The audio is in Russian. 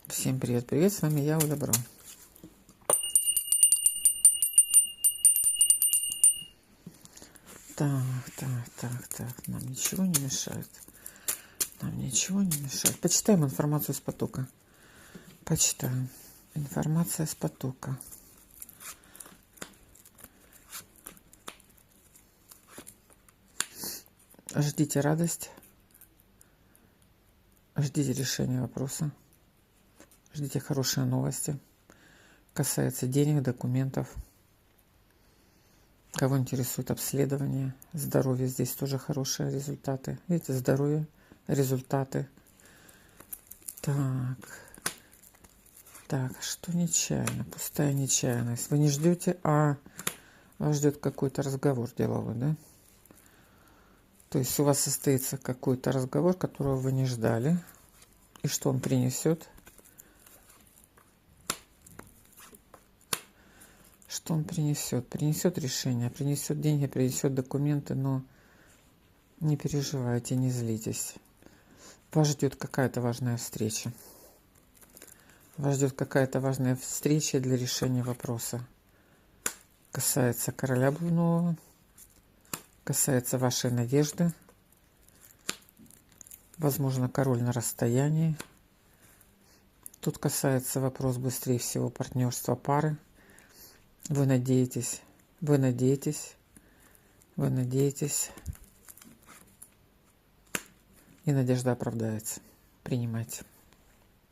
Всем привет, с вами я, Оля Бро. Так, нам ничего не мешает. Почитаем информацию с потока. Почитаем. Информация с потока. Ждите радость. Ждите решения вопроса. Ждите хорошие новости. Касается денег, документов. Кого интересует обследование, здоровье, здесь тоже хорошие результаты. Видите, здоровье, результаты. Так, что нечаянно? Пустая нечаянность. Вы не ждете, а вас ждет какой-то разговор деловой, да? То есть у вас состоится какой-то разговор, которого вы не ждали. И что он принесет? Что он принесет? Принесет решение, принесет деньги, принесет документы, но не переживайте, не злитесь. Вас ждет какая-то важная встреча. Вас ждет какая-то важная встреча для решения вопроса. Касается короля Блудного, касается вашей надежды. Возможно, король на расстоянии. Тут касается вопрос быстрее всего партнерства пары. Вы надеетесь, и надежда оправдается. Принимайте.